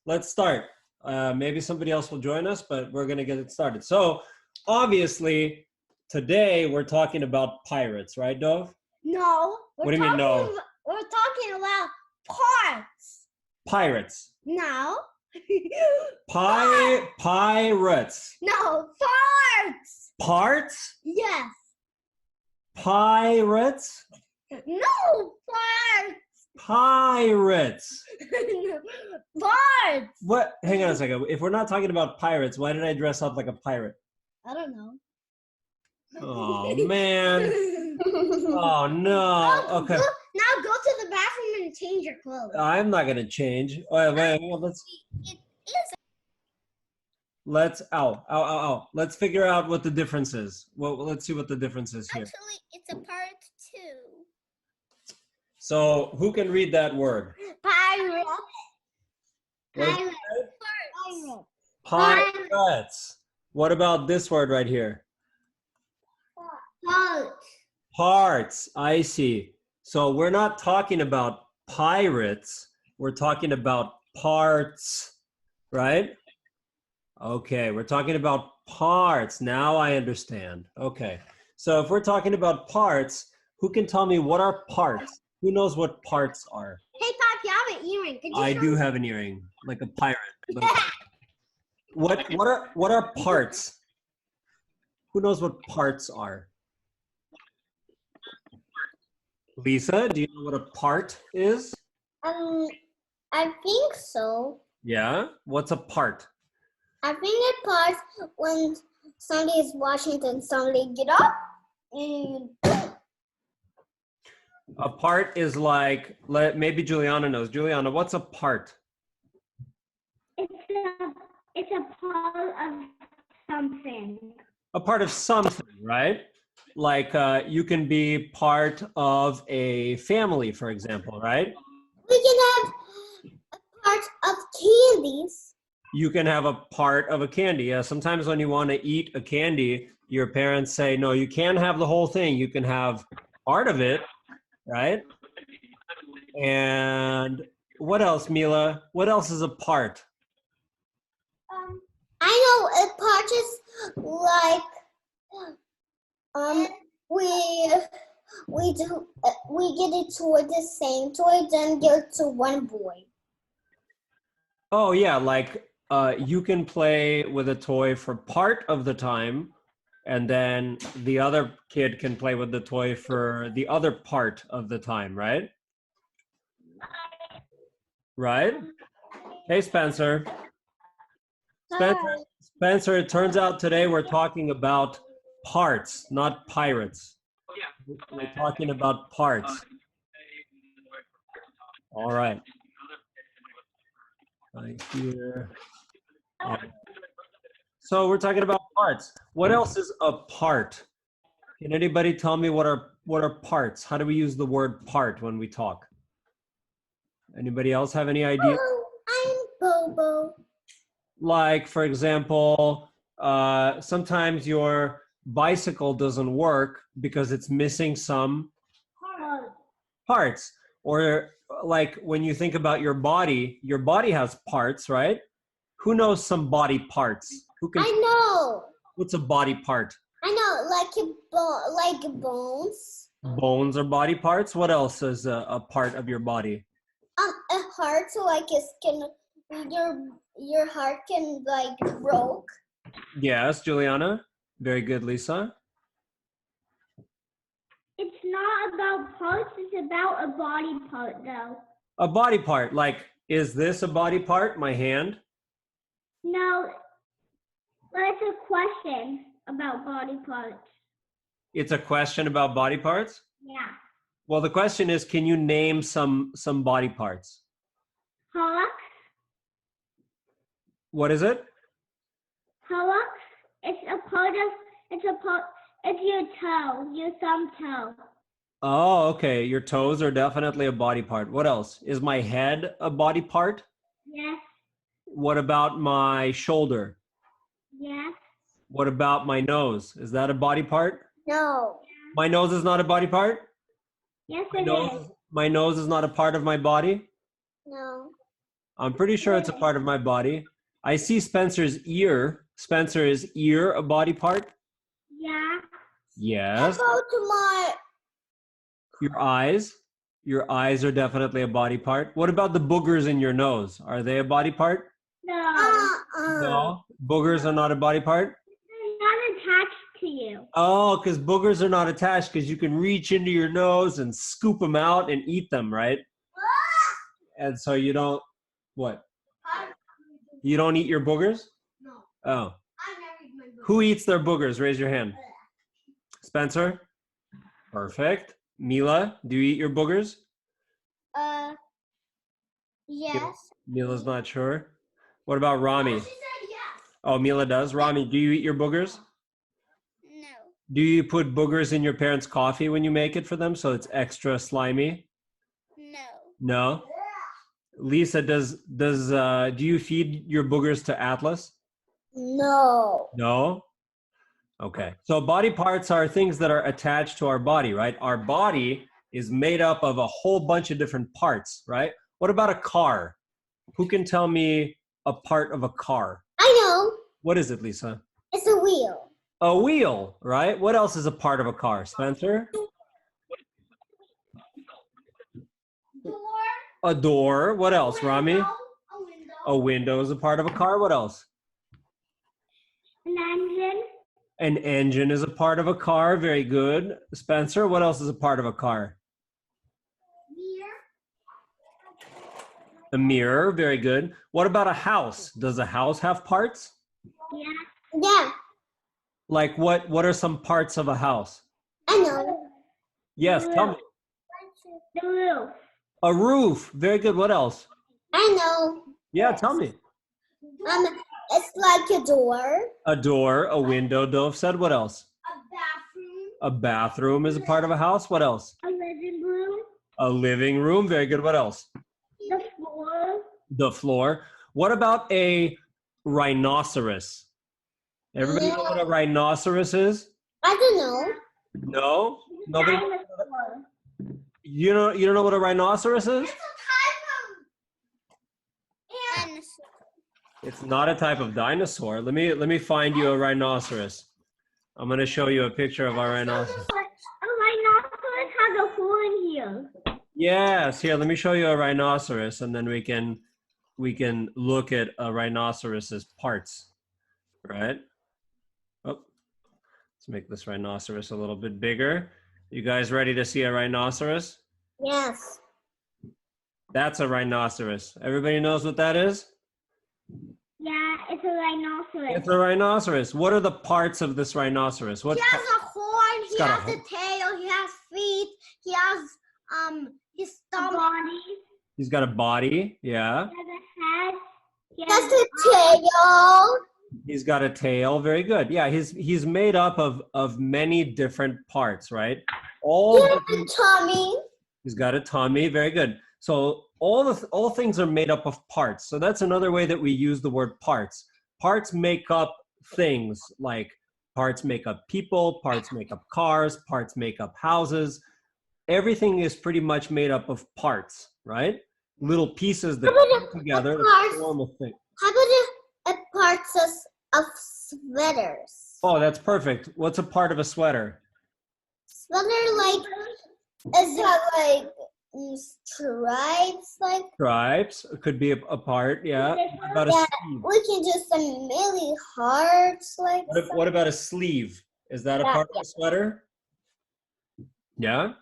let's start. Maybe somebody else will join us, but we're going to get it started. So, obviously, today we're talking about pirates, right, Dove? No. What do you mean, no? We're talking about parts. Pirates. No. Pirates. No, parts. Parts? Yes. Pirates? No, parts. Pirates. Parts. What? Hang on a second. If we're not talking about pirates, why did I dress up like a pirate? I don't know. Oh, man. Oh, no. Okay. Now go to the bathroom and change your clothes. I'm not going to change. Wait, let's, ow. Let's figure out what the difference is. Well, let's see what the difference is here. Actually, it's a part too. So, who can read that word? Pirate. Pirate. Pirate. Pirates. What about this word right here? Parts. Parts. I see. So we're not talking about pirates. We're talking about parts, right? Okay, we're talking about parts. Now I understand. Okay. So if we're talking about parts, who can tell me what are parts? Who knows what parts are? Hey, Pop, you have an earring. I do have an earring, like a pirate. What are parts? Who knows what parts are? Lisa, do you know what a part is? I think so. Yeah? What's a part? I think it parts when somebody is washing and somebody get up and A part is like, maybe Juliana knows. Juliana, what's a part? it's a part of something. A part of something, right? Like you can be part of a family, for example, right? We can have a part of candies. You can have a part of a candy. Yeah, sometimes when you want to eat a candy, your parents say, no, you can't have the whole thing. You can have part of it, right? And what else, Mila? What else is a part? I know a part is like we get a toy, the same toy, then give it to one boy. Oh yeah, like you can play with a toy for part of the time, and then the other kid can play with the toy for the other part of the time, right? Right? Hey, Spencer. Spencer, it turns out today we're talking about parts, not pirates. We're talking about parts. All right. Right here. So we're talking about parts. What else is a part? Can anybody tell me what are parts? How do we use the word part when we talk? Anybody else have any idea? Hello, I'm Bobo. Like, for example, sometimes your bicycle doesn't work because it's missing some parts. Or like when you think about your body has parts, right? Who knows some body parts? Who can? I know. What's a body part? I know, like bones. Bones are body parts. What else is a part of your body? A heart, so like it can your heart can like broke. Yes, Juliana. Very good, Lisa. It's not about parts, it's about a body part though. A body part, like, is this a body part, my hand? No, but it's a question about body parts. It's a question about body parts? Yeah. Well, the question is, can you name some body parts? Hawk. What is it? Hawk. It's your toe, your thumb toe. Oh, okay. Your toes are definitely a body part. What else? Is my head a body part? Yes. What about my shoulder? Yes. What about my nose? Is that a body part? No. My nose is not a body part? Yes, it is. My nose is not a part of my body? No. I'm pretty sure it's a part of my body. I see Spencer's ear. Spencer, is ear a body part? Yeah. Yes. How about my... Your eyes? Your eyes are definitely a body part. What about the boogers in your nose? Are they a body part? No. No. Boogers are not a body part? They're not attached to you. Oh, because boogers are not attached because you can reach into your nose and scoop them out and eat them, right? And so you don't, what? You don't eat your boogers? No. Oh. I never eat my boogers. Who eats their boogers? Raise your hand. Spencer? Perfect. Mila, do you eat your boogers? Yes. Mila's not sure. What about Rami? She said yes. Oh, Mila does. Rami, do you eat your boogers? No. Do you put boogers in your parents' coffee when you make it for them so it's extra slimy? No. No. Lisa, do you feed your boogers to Atlas? No. No. Okay. So body parts are things that are attached to our body, right? Our body is made up of a whole bunch of different parts, right? What about a car? Who can tell me a part of a car? I know. What is it, Lisa? It's a wheel. A wheel, right? What else is a part of a car? Spencer? Door. A door. What else, Rami? A window. A window is a part of a car. What else? An engine. An engine is a part of a car. Very good. Spencer, what else is a part of a car? Mirror. A mirror. Very good. What about a house? Does a house have parts? Yeah. Yeah. Like what are some parts of a house? I know. Yes, tell me. The roof. A roof. Very good. What else? I know. Yeah, tell me. It's like a door. A door, a window, Dove said. What else? A bathroom. A bathroom is a part of a house. What else? A living room. A living room. Very good. What else? The floor. The floor. What about a rhinoceros? Everybody know what a rhinoceros is? I don't know. No? Nobody? Dinosaur. You don't know what a rhinoceros is? It's a type of dinosaur. It's not a type of dinosaur. Let me find you a rhinoceros. I'm going to show you a picture of our rhinoceros. A rhinoceros has a horn here. Yes, here, let me show you a rhinoceros and then we can look at a rhinoceros's parts, right? Oh, let's make this rhinoceros a little bit bigger. You guys ready to see a rhinoceros? Yes. That's a rhinoceros. Everybody knows what that is? Yeah, it's a rhinoceros. It's a rhinoceros. What are the parts of this rhinoceros? He has a horn, he got a has a tail, he has feet, he has his stomach. He's got a body, yeah. He has a head. He has a tail. He's got a tail. Very good. Yeah, he's made up of many different parts, right? He has a tummy. He's got a tummy. Very good. So all things are made up of parts. So that's another way that we use the word parts. Parts make up things, like parts make up people, parts make up cars, parts make up houses. Everything is pretty much made up of parts, right? Little pieces that come together to form a thing. How about a parts of sweaters? Oh, that's perfect. What's a part of a sweater? Sweater, like, is that like stripes? Like Stripes could be a part, yeah. What about a sleeve? we can do some really hearts, like. What about a sleeve? Is that a part of a sweater? Yeah?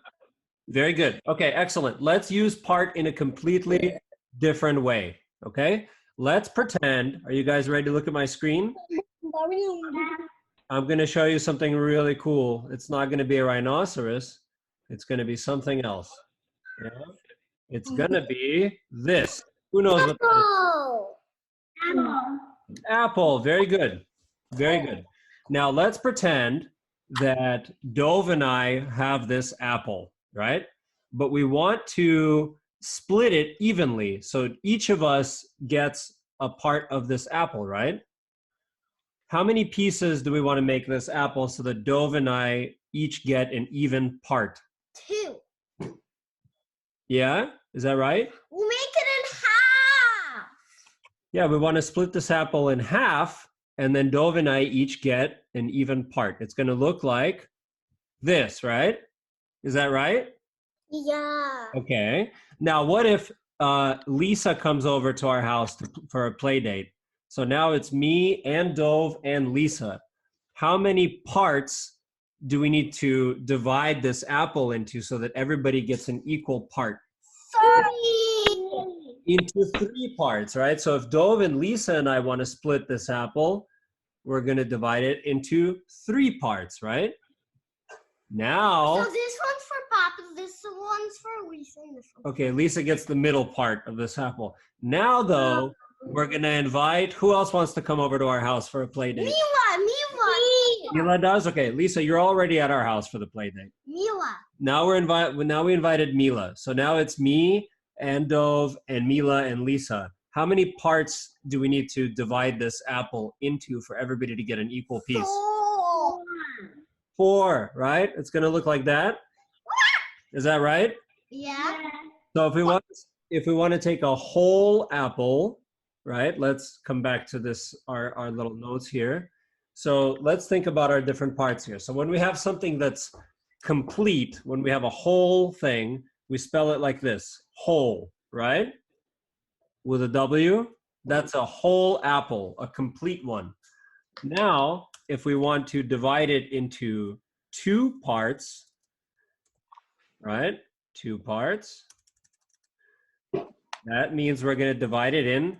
Very good. Okay, excellent. Let's use part in a completely different way, okay? Let's pretend, are you guys ready to look at my screen? I'm going to show you something really cool. It's not going to be a rhinoceros. It's going to be something else. Yeah? It's going to be this. Who knows what that is? Apple. Apple. Very good. Very good. Now let's pretend that Dove and I have this apple, right? But we want to split it evenly. So each of us gets a part of this apple, right? How many pieces do we want to make this apple so that Dove and I each get an even part? 2. Yeah? Is that right? We'll make it in half. Yeah, we want to split this apple in half, and then Dove and I each get an even part. It's going to look like this, right? Is that right? Yeah. Okay. Now, what if Lisa comes over to our house for a play date? So now it's me and Dove and Lisa. How many parts do we need to divide this apple into so that everybody gets an equal part? 3. Into 3 parts, right? So if Dove and Lisa and I want to split this apple, we're going to divide it into 3 parts, right? Now, So this one's for Papa, this one's for Lisa, and this one's okay, Lisa gets the middle part of this apple. Now, though, we're going to invite, who else wants to come over to our house for a play date? Mila does? Okay, Lisa, you're already at our house for the play date. Mila. Now we invited Mila. So now it's me and Dove and Mila and Lisa. How many parts do we need to divide this apple into for everybody to get an equal piece? 4. 4, right? It's going to look like that. Is that right? Yeah. So if we want to take a whole apple, right? Let's come back to this, our little notes here. So let's think about our different parts here. So when we have something that's complete, when we have a whole thing, we spell it like this, whole, right? With a W, that's a whole apple, a complete one. Now, if we want to divide it into 2 parts, right? 2 parts. That means we're going to divide it in.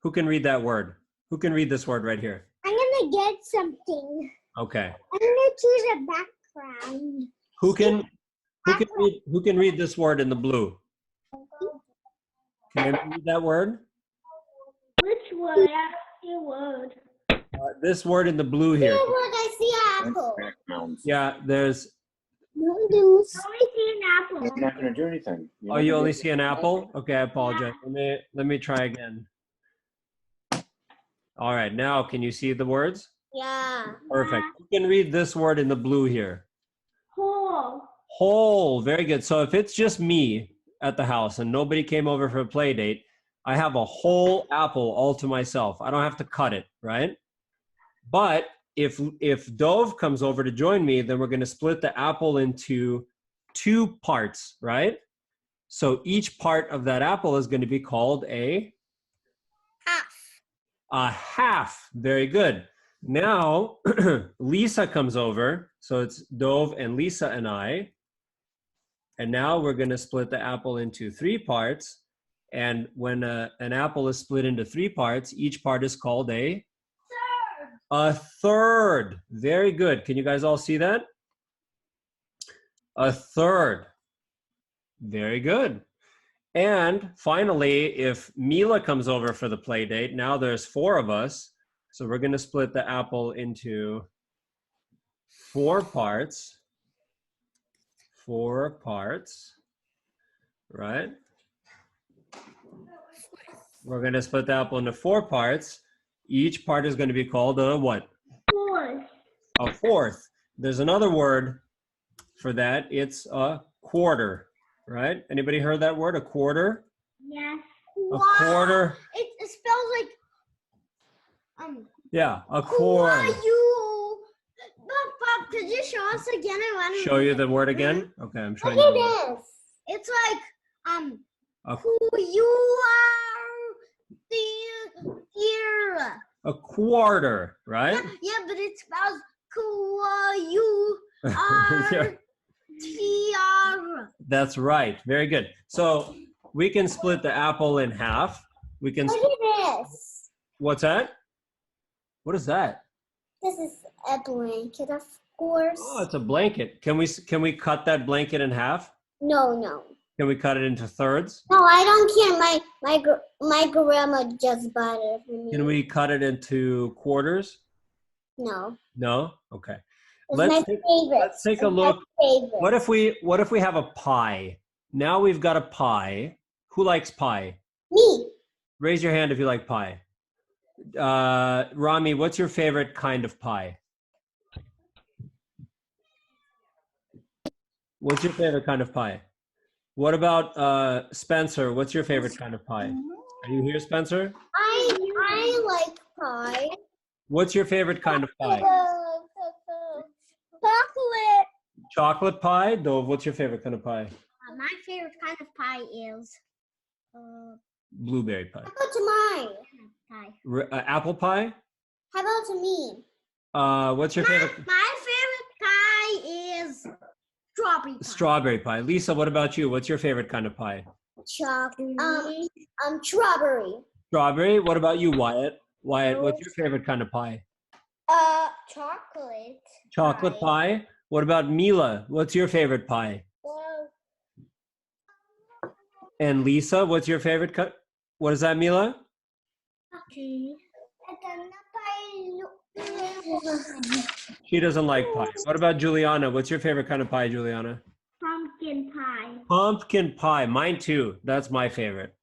Who can read that word? Who can read this word right here? I'm gonna get something. Okay. I'm gonna choose a background. Who can read this word in the blue? Can anybody read that word? Which word? Your word. This word in the blue here. Your word, I see an apple. Yeah, there's. No, I only see an apple. You're not going to do anything. Oh, you only see an apple? Okay, I apologize. Let me try again. All right, now can you see the words? Yeah. Perfect. You can read this word in the blue here. Whole. Whole, very good. So if it's just me at the house and nobody came over for a play date, I have a whole apple all to myself. I don't have to cut it, right? But if Dove comes over to join me, then we're going to split the apple into 2 parts, right? So each part of that apple is going to be called a half. Very good. Now, Lisa comes over. So it's Dove and Lisa and I. And now we're going to split the apple into 3 parts. And when an apple is split into 3 parts, each part is called a third. Very good. Can you guys all see that? A third. Very good. And finally, if Mila comes over for the play date, now there's 4 of us. So we're going to split the apple into 4 parts. 4 parts, right? We're going to split the apple into 4 parts. Each part is going to be called a what? Fourth. A fourth. There's another word for that. It's a quarter. Right? Anybody heard that word? A quarter? Yes. A quarter. It spells like Yeah, a quarter. Bob, could you show us again? I want to Show you the word again? Okay, I'm trying Look to. at this. It's like A, who you are here. a quarter, right? Yeah, but it spells you are Yeah, TR. that's right. Very good. So we can split the apple in half. We can. Look at this. What's that? What is that? This is a blanket, of course. Oh, it's a blanket. Can we cut that blanket in half? No. Can we cut it into thirds? No, I don't care. My grandma just bought it for me. Can we cut it into quarters? No. No? Okay. It's my favorite. Let's take a look. What if we have a pie? Now we've got a pie. Who likes pie? Me. Raise your hand if you like pie. Rami, what's your favorite kind of pie? What's your favorite kind of pie? What about Spencer? What's your favorite kind of pie? Are you here, Spencer? I pie. What's your favorite kind of pie? Chocolate. Chocolate pie? Dove, what's your favorite kind of pie? My favorite kind of pie is Blueberry pie. how about to mine? Pie. Apple pie? How about to me? What's your favorite? My favorite pie is strawberry pie. Strawberry pie. Lisa, what about you? What's your favorite kind of pie? Strawberry. Strawberry. What about you, Wyatt? Wyatt, what's your favorite kind of pie? Chocolate. Chocolate pie. What about Mila? What's your favorite pie? And Lisa, what's your favorite cut? What is that, Mila? She doesn't like pie. What about Juliana? What's your favorite kind of pie, Juliana? Pumpkin pie. Pumpkin pie. Mine too. That's my favorite.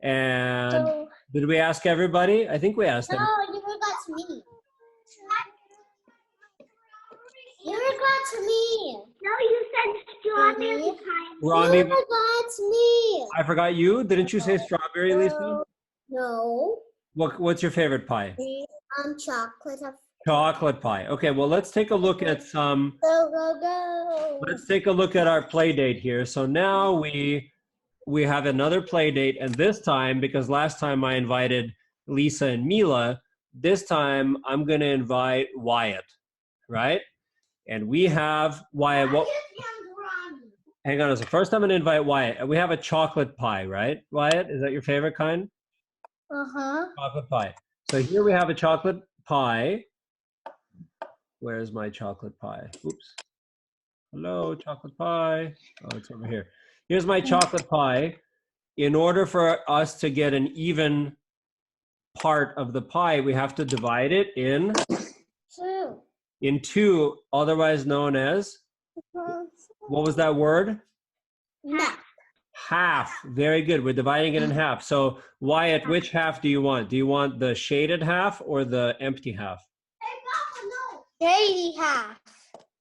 And did we ask everybody? I think we asked them. No, you forgot me. You forgot me. No, you said strawberry pie. Rami, You forgot me. I forgot you. Didn't you say strawberry, Lisa? No. What's your favorite pie? Chocolate. Chocolate pie. Okay, well, let's take a look at some. Go. Let's take a look at our play date here. So now we have another play date, and this time, because last time I invited Lisa and Mila, this time I'm going to invite Wyatt, right? And we have Wyatt. Hang on a second. First, I'm going to invite Wyatt. And we have a chocolate pie, right? Wyatt, is that your favorite kind? Uh-huh. Chocolate pie. So here we have a chocolate pie. Where's my chocolate pie? Oops. Hello, chocolate pie. Oh, it's over here. Here's my chocolate pie. In order for us to get an even part of the pie, we have to divide it in two, otherwise known as, what was that word? Half. Half. Very good. We're dividing it in half. So Wyatt, which half do you want? Do you want the shaded half or the empty half? Hey, Papa, no. Shady half.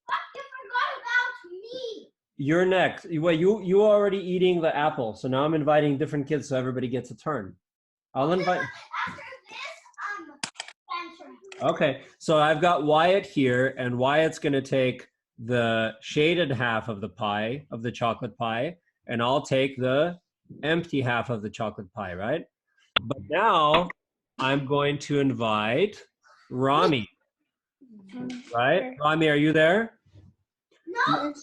But you forgot about me. You're next. Well, you already eating the apple. So now I'm inviting different kids so everybody gets a turn. I'll invite. After this, Spencer. Okay. So I've got Wyatt here, and Wyatt's going to take the shaded half of the pie, of the chocolate pie, and I'll take the empty half of the chocolate pie, right? But now I'm going to invite Rami, right? Rami, are you there? No.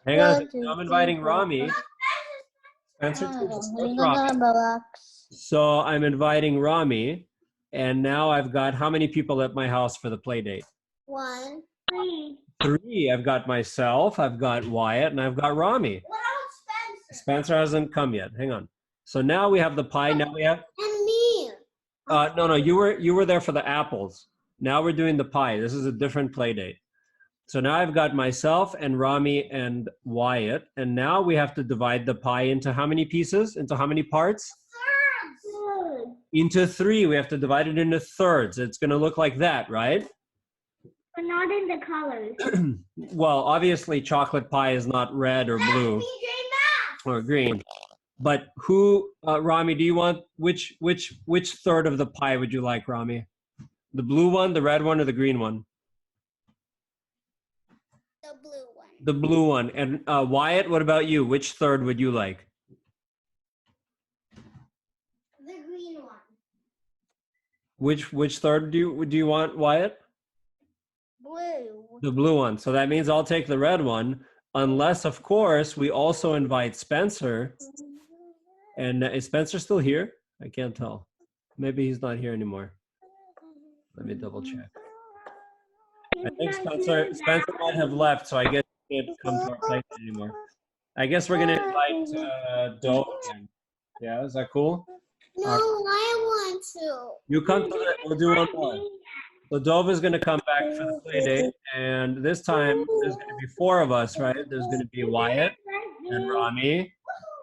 Hang on. I'm inviting Rami. Spencer, so I'm inviting Rami, and now I've got how many people at my house for the play date? 1, 3. I've got myself, I've got Wyatt, and I've got Rami. What about Spencer? Spencer hasn't come yet. Hang on. So now we have the pie. Now we have. And me. No, you were there for the apples. Now we're doing the pie. This is a different play date. So now I've got myself and Rami and Wyatt, and now we have to divide the pie into how many pieces? Into how many parts? Thirds. Into 3. We have to divide it into thirds. It's going to look like that, right? But not in the colors. Well, obviously chocolate pie is not red or blue or green. But who, Rami, do you want, which third of the pie would you like, Rami? The blue one, the red one, or the green one? The blue one. The blue one. And Wyatt, what about you? Which third would you like? The green one. Which third do you want, Wyatt? Blue. The blue one. So that means I'll take the red one, unless, of course, we also invite Spencer. And is Spencer still here? I can't tell. Maybe he's not here anymore. Let me double check. I think Spencer might have left, so I guess he can't come to our place anymore. I guess we're gonna invite Dove again. Yeah, is that cool? No, I want to. You come to the, we'll do one more. So Dove is gonna come back for the play date, and this time there's gonna be 4 of us, right? There's gonna be Wyatt and Rami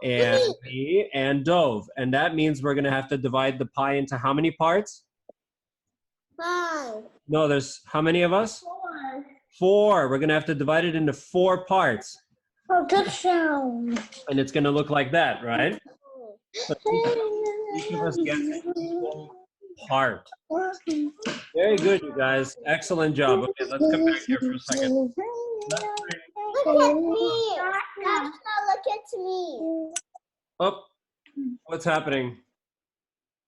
and me and Dove, and that means we're gonna have to divide the pie into how many parts? 5. No, there's how many of us? 4. 4. We're gonna have to divide it into 4 parts. Protection. And it's gonna look like that, right? So each of us gets part. Very good, you guys. Excellent job. Okay, let's come back here for a second. Look at me. Look at me. Oh, what's happening?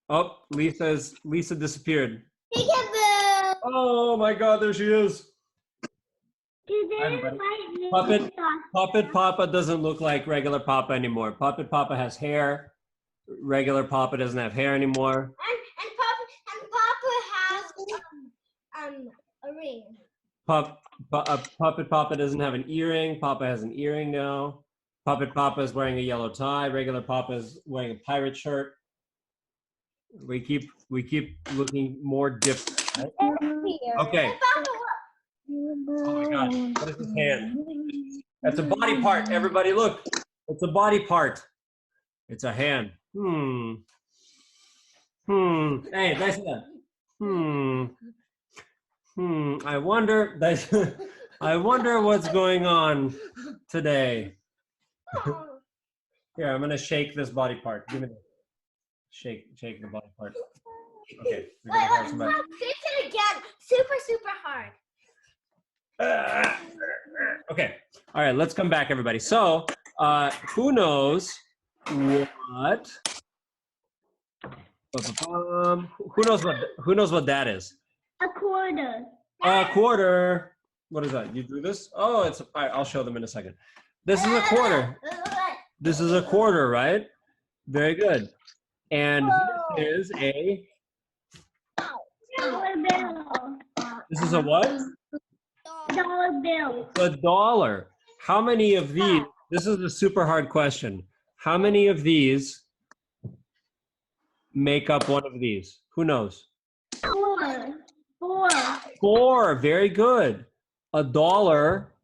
Oh, Lisa disappeared. Peekaboo. Oh my God, there she is. Puppet Papa doesn't look like regular Papa anymore. Puppet Papa has hair. Regular Papa doesn't have hair anymore. And Papa has a ring. Puppet Papa doesn't have an earring. Papa has an earring now. Puppet Papa is wearing a yellow tie. Regular Papa is wearing a pirate shirt. We keep looking more different. Right? Okay. Oh my God! What is his hand? That's a body part. Everybody, look! It's a body part. It's a hand. Hey, nice one. I wonder. I wonder what's going on today. Here, I'm gonna shake this body part. Give me this. Shake the body part. Okay. Wait, shake it again. Super hard. Okay. All right. Let's come back, everybody. So, who knows what? Who knows what that is? A quarter. A quarter. What is that? You drew this? Oh, it's. All right, I'll show them in a second. This is a quarter. This is a quarter, right? Very good. And this is a. Dollar bill. This is a what? Dollar bill. A dollar. How many of these? This is a super hard question. How many of these make up one of these? Who knows? Four. Very good. A dollar,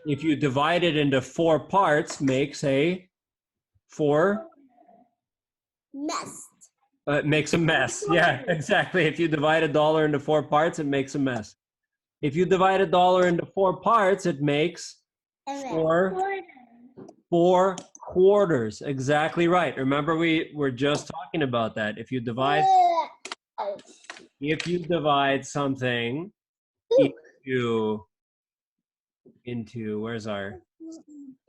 if you divide it into 4 parts, makes a 4 mess. It makes a mess. Yeah, exactly. If you divide a dollar into 4 parts, it makes a mess. If you divide a dollar into 4 parts, it makes 4 quarters. Exactly right. Remember, we were just talking about that. If you divide something into where's our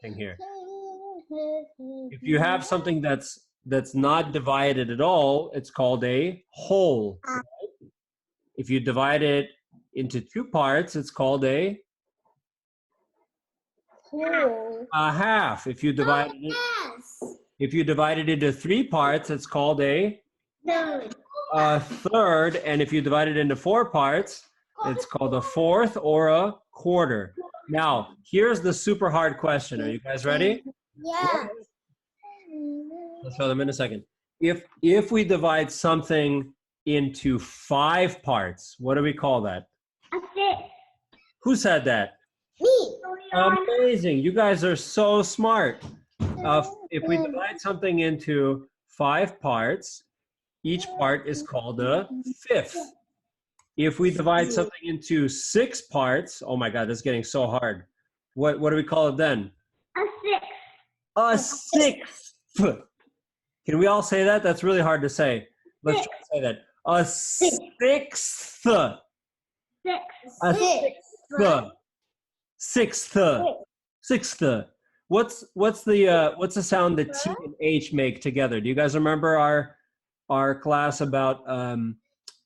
thing here? If you have something that's not divided at all, it's called a whole. Right? If you divide it into 2 parts, it's called a half. If you divide it into 3 parts, it's called a third. And if you divide it into 4 parts, it's called a fourth or a quarter. Now, here's the super hard question. Are you guys ready? Yeah. I'll show them in a second. If we divide something into 5 parts, what do we call that? A fifth. Who said that? Me. Amazing. You guys are so smart. If we divide something into 5 parts, each part is called a fifth. If we divide something into 6 parts, oh my God, that's getting so hard. What do we call it then? A sixth. A sixth. Can we all say that? That's really hard to say. Let's try to say that. A sixth. A sixth. Sixth. What's the sound that T and H make together? Do you guys remember our class about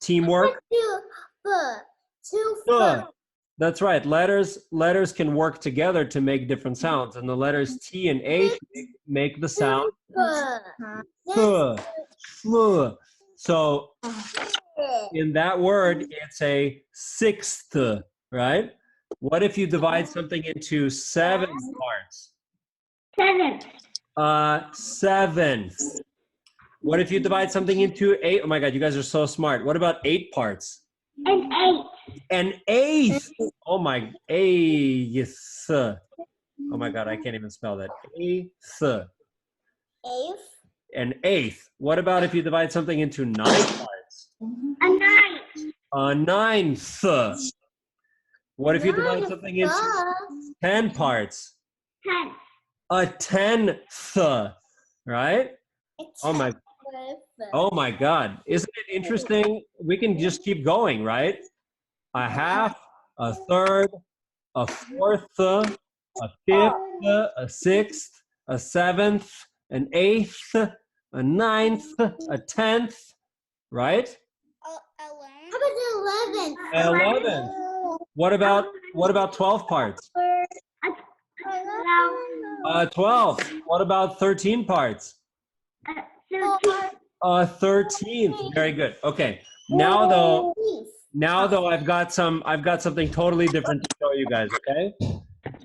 teamwork? That's right. Letters can work together to make different sounds, and the letters T and H make the sound So in that word, it's a sixth, right? What if you divide something into 7 parts? Seventh. What if you divide something into 8? Oh my God, you guys are so smart. What about 8 parts? An eighth. Oh my, eighth. Oh my God, I can't even spell that. Eighth. An eighth. What about if you divide something into 9 parts? A ninth. What if you divide something into 10 parts? A tenth. Right? Oh my. Oh my God. Isn't it interesting? We can just keep going, right? A half, a third, a fourth, a fifth, a sixth, a seventh, an eighth, a ninth, a tenth, right? 11. What about 12 parts? 12. What about 13 parts? 13th. Very good. Okay. Now though I've got something totally different to show you guys, okay?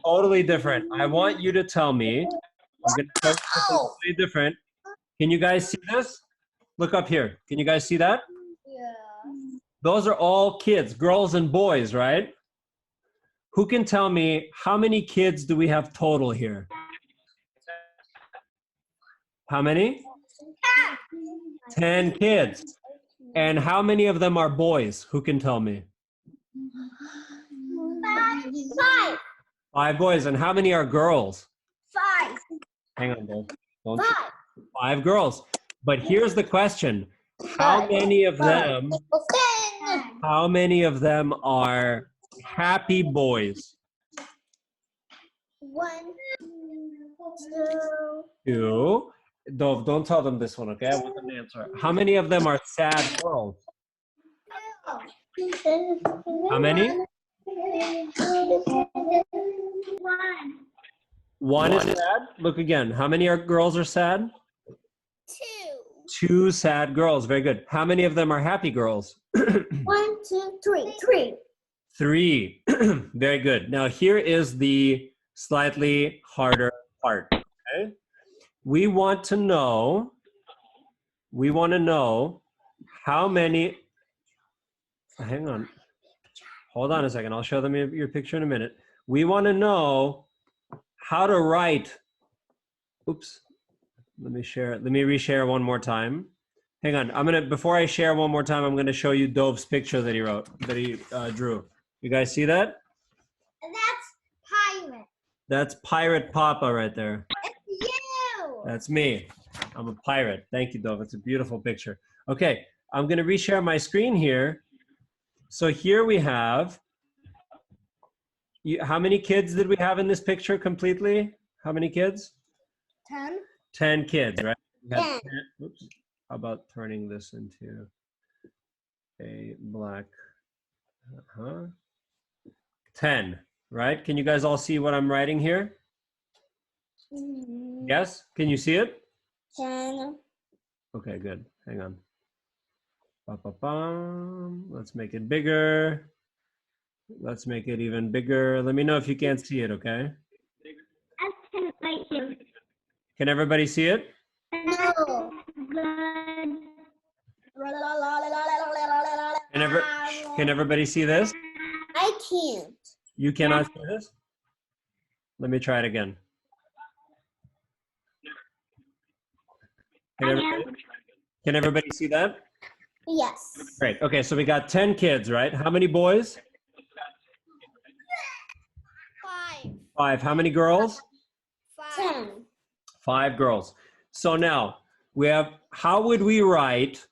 Totally different. I want you to tell me. I'm going to show you something totally different. Can you guys see this? Look up here. Can you guys see that? Yeah. Those are all kids, girls and boys, right? Who can tell me how many kids do we have total here? How many? 10 kids. And how many of them are boys? Who can tell me? 5. 5 boys. And how many are girls? 5. Hang on, Dave. Don't 5. 5 girls. But here's the question. How many of them are happy boys? 1, 2. 2. Dove, don't tell them this one, okay? I want them to answer. How many of them are sad girls? How many? 1 is sad. Look again. How many girls are sad? 2. 2 sad girls. Very good. How many of them are happy girls? 1, 2, 3. 3. 3. Very good. Now here is the slightly harder part. Okay? We want to know how many. Hang on. Hold on a second. I'll show them your picture in a minute. We want to know how to write. Oops. Let me reshare one more time. Hang on. Before I share one more time, I'm gonna show you Dove's picture that he drew. You guys see that? That's pirate. That's Pirate Papa right there. It's you. That's me. I'm a pirate. Thank you, Dove. It's a beautiful picture. Okay, I'm gonna reshare my screen here. So here we have, how many kids did we have in this picture completely? How many kids? 10. 10 kids, right? We had 10. 10. Oops. How about turning this into a black, 10, right? Can you guys all see what I'm writing here? Yes? Can you see it? 10. Okay, good. Hang on. Ba-ba-bum. Let's make it bigger. Let's make it even bigger. Let me know if you can't see it, okay? Can everybody see it? No. Can everybody see this? I can't. You cannot see this? Let me try it again. Can everybody see that? Yes. Great. Okay, so we got 10 kids, right? How many boys? 5. 5. How many girls? 10. 5 girls. So now we have, how would we write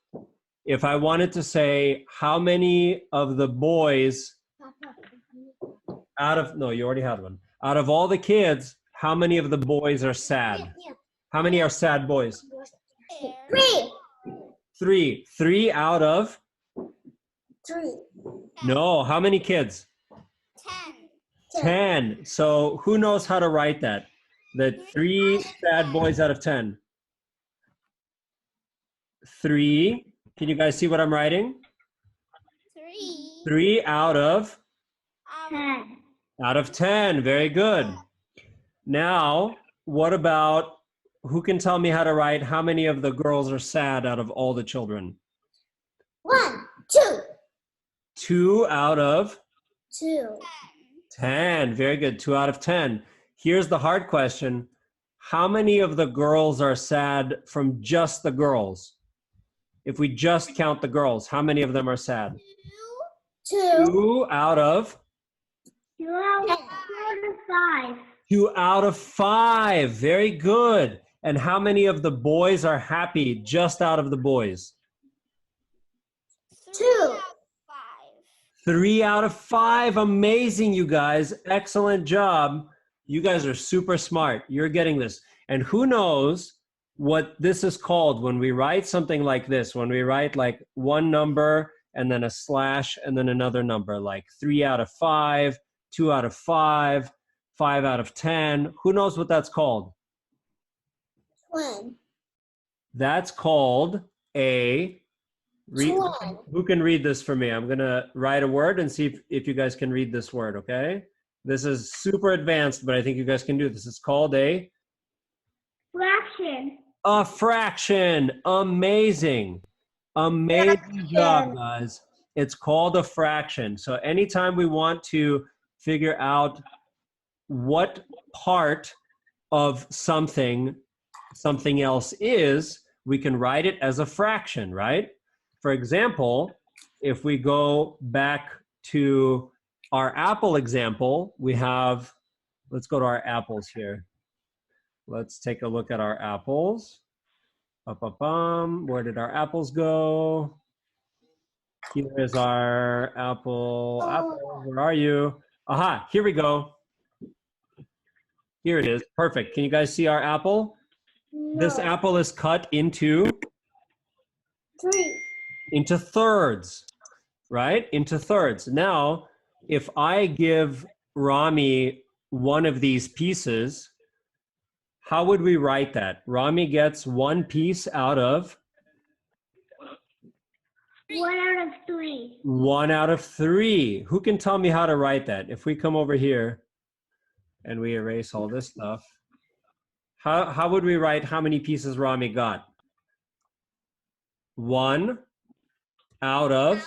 if I wanted to say how many of the boys no, you already had one. Out of all the kids, how many of the boys are sad? How many are sad boys? 3. 3. 3 out of? 3. No, how many kids? 10. 10. So who knows how to write that? The 3 sad boys out of 10. 3. Can you guys see what I'm writing? 3. 3 out of? 10. Out of 10. Very good. Now, what about, who can tell me how to write how many of the girls are sad out of all the children? 1, 2. 2 out of? 2. 10. Very good. 2 out of 10. Here's the hard question. How many of the girls are sad from just the girls? If we just count the girls, how many of them are sad? 2. 2 out of? 2 out of 5. 2 out of 5. Very good. And how many of the boys are happy just out of the boys? 2. 3 out of 5. Amazing, you guys. Excellent job. You guys are super smart. You're getting this. And who knows what this is called when we write something like this, when we write like one number and then a slash and then another number, like 3 out of 5, 2 out of 5, 5 out of 10. Who knows what that's called? Twin. That's called a... Twin. Who can read this for me? I'm going to write a word and see if you guys can read this word, okay? This is super advanced, but I think you guys can do this. It's called a... Fraction. A fraction. Amazing. Amazing job, guys. It's called a fraction. So anytime we want to figure out what part of something else is, we can write it as a fraction, right? For example, if we go back to our apple example, we have, let's go to our apples here. Let's take a look at our apples. Where did our apples go? Here is our apple. Apple, where are you? Aha, here we go. Here it is. Perfect. Can you guys see our apple? No. This apple is cut into 3. into thirds, right? Into thirds. Now, if I give Rami one of these pieces, how would we write that? Rami gets one piece out of? 1 out of 3. 1 out of 3. Who can tell me how to write that? If we come over here and we erase all this stuff, how would we write how many pieces Rami got? 1 out of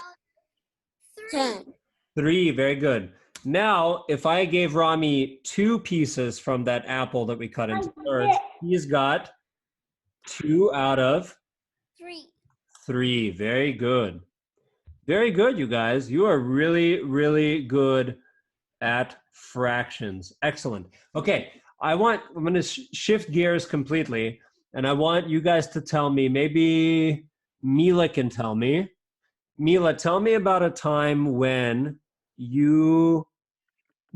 10. 3. Very good. Now, if I gave Rami 2 pieces from that apple that we cut into thirds, he's got 2 out of 3. Very good. Very good, you guys. You are really, really good at fractions. Excellent. Okay, I'm going to shift gears completely, and I want you guys to tell me, maybe Mila can tell me. Mila, tell me about a time when you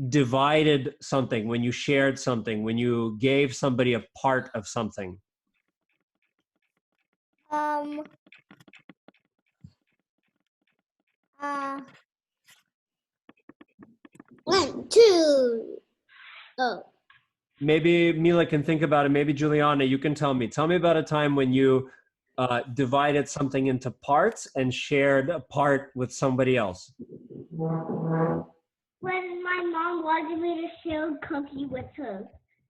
divided something, when you shared something, when you gave somebody a part of something. 1, 2. Oh. Maybe Mila can think about it. Maybe Juliana, you can tell me. Tell me about a time when you divided something into parts and shared a part with somebody else. When my mom wanted me to share a cookie with her.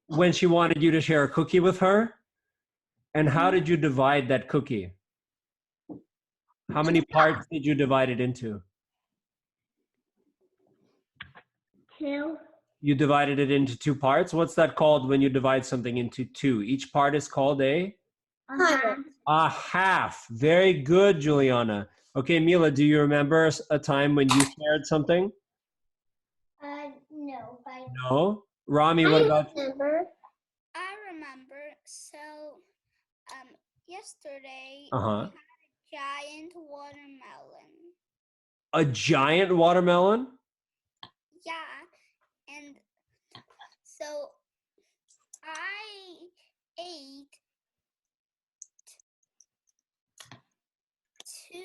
When she wanted you to share a cookie with her? And how did you divide that cookie? How many parts did you divide it into? 2. You divided it into 2 parts. What's that called when you divide something into 2? Each part is called a half. Very good, Juliana. Okay, Mila, do you remember a time when you shared something? No. No? Rami, what about you? I remember. So, yesterday Uh-huh. we had a giant watermelon. A giant watermelon? Yeah, and so I ate 2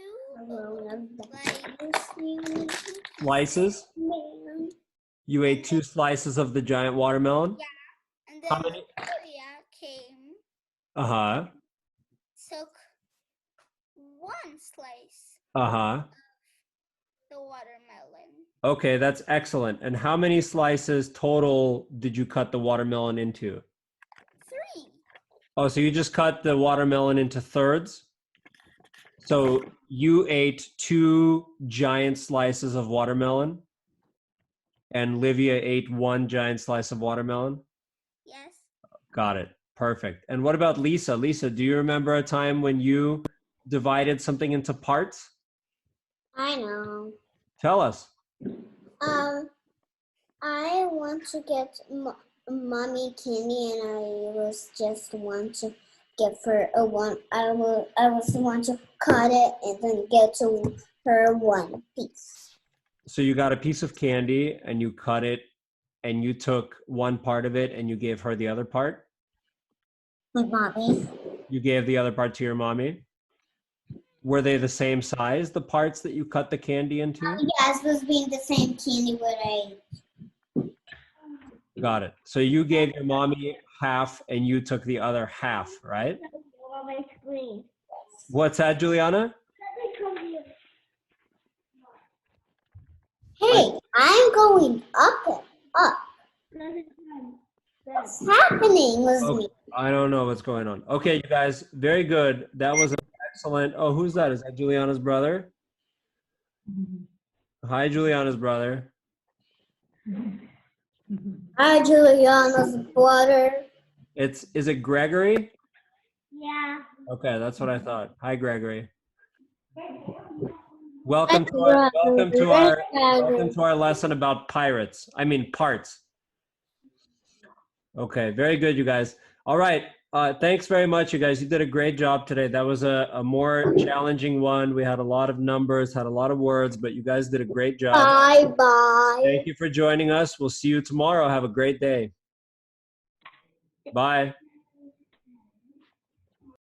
Slices? You ate 2 slices of the giant watermelon? Yeah, and How then many? Julia came, Uh-huh. took 1 slice Uh-huh. the watermelon. Okay, that's excellent. And how many slices total did you cut the watermelon into? 3. Oh, so you just cut the watermelon into thirds? So you ate 2 giant slices of watermelon? And Livia ate 1 giant slice of watermelon? Yes. Got it. Perfect. And what about Lisa? Lisa, do you remember a time when you divided something into parts? I know. Tell us. I want to get mommy candy, and I was just want to give her a one. I was want to cut it and then get to her one piece. So you got a piece of candy and you cut it and you took one part of it and you gave her the other part? My mommy. You gave the other part to your mommy? Were they the same size, the parts that you cut the candy into? Yes, it was being the same candy what I. Got it. So you gave your mommy half and you took the other half, right? On my screen. What's that, Juliana? Hey, I'm going up and up. What's happening with Oh, me? I don't know what's going on. Okay, you guys, very good. That was an excellent. Oh, who's that? Is that Juliana's brother? Hi, Juliana's brother. Hi, Juliana's brother. Is it Gregory? Yeah. Okay, that's what I thought. Hi, Gregory. Welcome to our lesson about pirates. I mean parts. Okay, very good, you guys. All right. Thanks very much, you guys. You did a great job today. That was a more challenging one. We had a lot of numbers, had a lot of words, but you guys did a great job. Bye-bye. Thank you for joining us. We'll see you tomorrow. Have a great day. Bye.